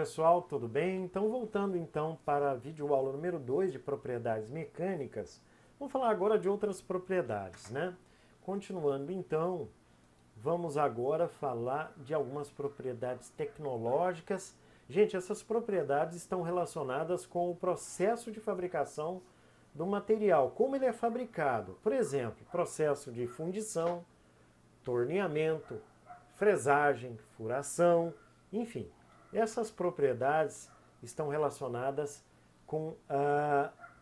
pessoal, tudo bem? Então voltando então para a videoaula número 2 de propriedades mecânicas, vamos falar agora de outras propriedades, né? Continuando então, vamos agora falar de algumas propriedades tecnológicas. Gente, essas propriedades estão relacionadas com o processo de fabricação do material, como ele é fabricado. Por exemplo, processo de fundição, torneamento, fresagem, furação, enfim. Essas propriedades estão relacionadas com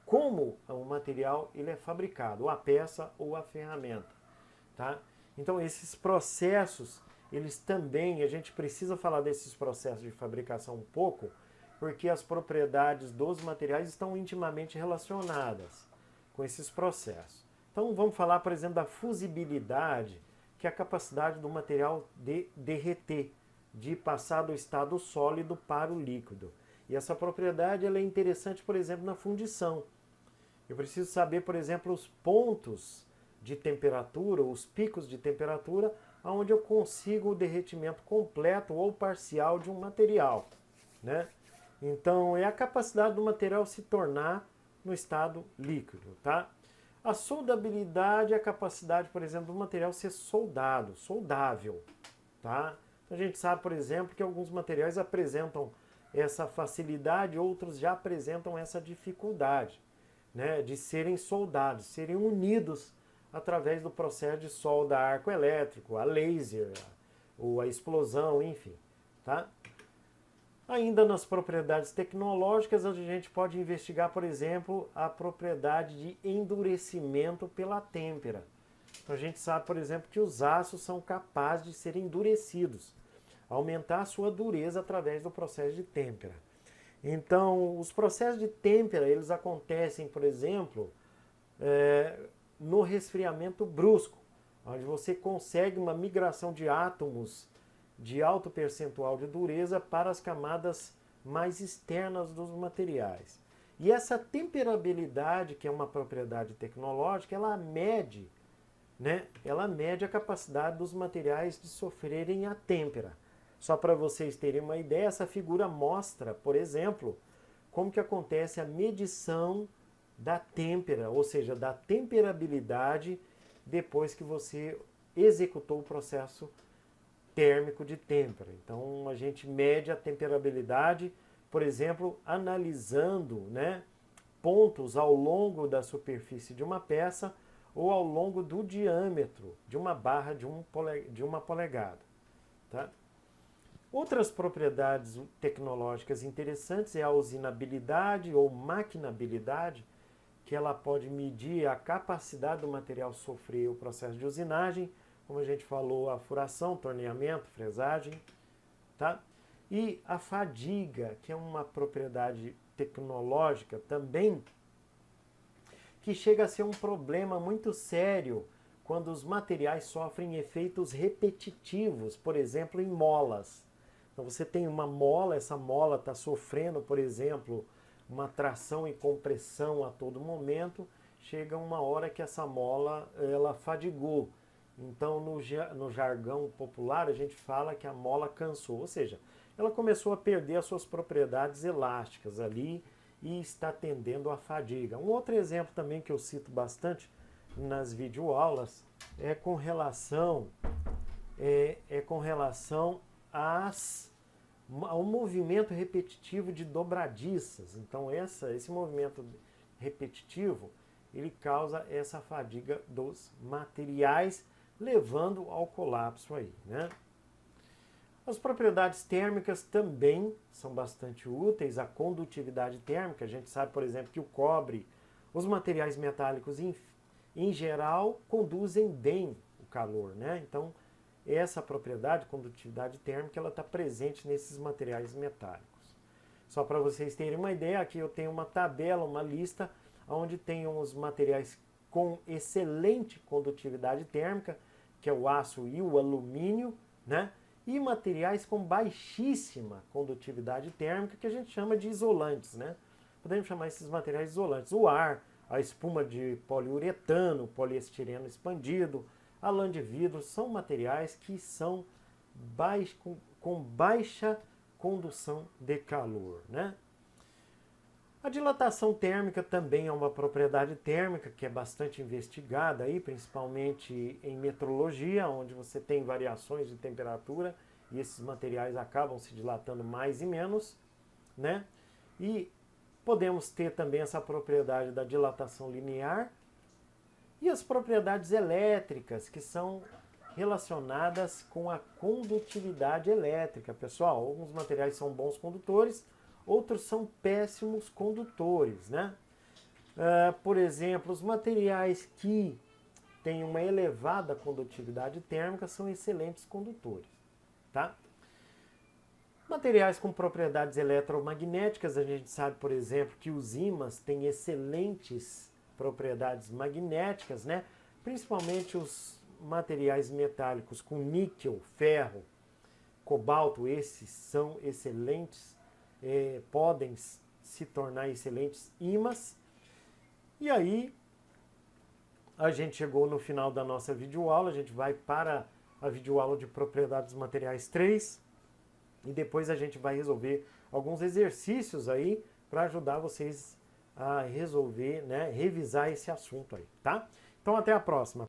como o material ele é fabricado, a peça ou a ferramenta. Tá? Então esses processos, eles também, a gente precisa falar desses processos de fabricação um pouco, porque as propriedades dos materiais estão intimamente relacionadas com esses processos. Então vamos falar, por exemplo, da fusibilidade, que é a capacidade do material de derreter, de passar do estado sólido para o líquido. E essa propriedade ela é interessante, por exemplo, na fundição. Eu preciso saber, por exemplo, os pontos de temperatura, os picos de temperatura, onde eu consigo o derretimento completo ou parcial de um material, né? Então, é a capacidade do material se tornar no estado líquido, tá? A soldabilidade é a capacidade, por exemplo, do material ser soldado, soldável, tá? A gente sabe, por exemplo, que alguns materiais apresentam essa facilidade, outros já apresentam essa dificuldade, né, de serem soldados, serem unidos através do processo de solda a arco elétrico, a laser, ou a explosão, enfim. Tá? Ainda nas propriedades tecnológicas, a gente pode investigar, por exemplo, a propriedade de endurecimento pela têmpera. Então, a gente sabe, por exemplo, que os aços são capazes de serem endurecidos, aumentar a sua dureza através do processo de têmpera. Então, os processos de têmpera, eles acontecem, por exemplo, no resfriamento brusco, onde você consegue uma migração de átomos de alto percentual de dureza para as camadas mais externas dos materiais. E essa temperabilidade, que é uma propriedade tecnológica, ela mede, né? Ela mede a capacidade dos materiais de sofrerem a têmpera. Só para vocês terem uma ideia, essa figura mostra, por exemplo, como que acontece a medição da têmpera, ou seja, da temperabilidade depois que você executou o processo térmico de têmpera. Então a gente mede a temperabilidade, por exemplo, analisando, né, pontos ao longo da superfície de uma peça ou ao longo do diâmetro de uma barra de uma polegada. Tá? Outras propriedades tecnológicas interessantes é a usinabilidade ou maquinabilidade, que ela pode medir a capacidade do material sofrer o processo de usinagem, como a gente falou, a furação, torneamento, fresagem, tá? E a fadiga, que é uma propriedade tecnológica também, que chega a ser um problema muito sério quando os materiais sofrem efeitos repetitivos, por exemplo, em molas. Então você tem uma mola, essa mola está sofrendo, por exemplo, uma tração e compressão a todo momento, chega uma hora que essa mola ela fadigou. Então no jargão popular a gente fala que a mola cansou, ou seja, ela começou a perder as suas propriedades elásticas ali e está tendendo à fadiga. Um outro exemplo também que eu cito bastante nas videoaulas é com relação ao movimento repetitivo de dobradiças. Então esse movimento repetitivo ele causa essa fadiga dos materiais, levando ao colapso aí, né? As propriedades térmicas também são bastante úteis. A condutividade térmica, a gente sabe, por exemplo, que o cobre, os materiais metálicos em geral conduzem bem o calor, né? Então essa propriedade, condutividade térmica, ela está presente nesses materiais metálicos. Só para vocês terem uma ideia, aqui eu tenho uma tabela, uma lista, onde tem os materiais com excelente condutividade térmica, que é o aço e o alumínio, né? E materiais com baixíssima condutividade térmica, que a gente chama de isolantes, né? Podemos chamar esses materiais isolantes. O ar, a espuma de poliuretano, poliestireno expandido, a lã de vidro, são materiais que são com baixa condução de calor, né? A dilatação térmica também é uma propriedade térmica que é bastante investigada aí, principalmente em metrologia, onde você tem variações de temperatura e esses materiais acabam se dilatando mais e menos, né? E podemos ter também essa propriedade da dilatação linear e as propriedades elétricas, que são relacionadas com a condutividade elétrica. Pessoal, alguns materiais são bons condutores, outros são péssimos condutores, né? Por exemplo, os materiais que têm uma elevada condutividade térmica são excelentes condutores, tá? Materiais com propriedades eletromagnéticas, a gente sabe, por exemplo, que os ímãs têm excelentes propriedades magnéticas, né? Principalmente os materiais metálicos com níquel, ferro, cobalto, esses são excelentes, podem se tornar excelentes ímãs. E aí, a gente chegou no final da nossa videoaula, a gente vai para a videoaula de propriedades materiais 3 e depois a gente vai resolver alguns exercícios aí para ajudar vocês a resolver, né, revisar esse assunto aí, tá? Então até a próxima.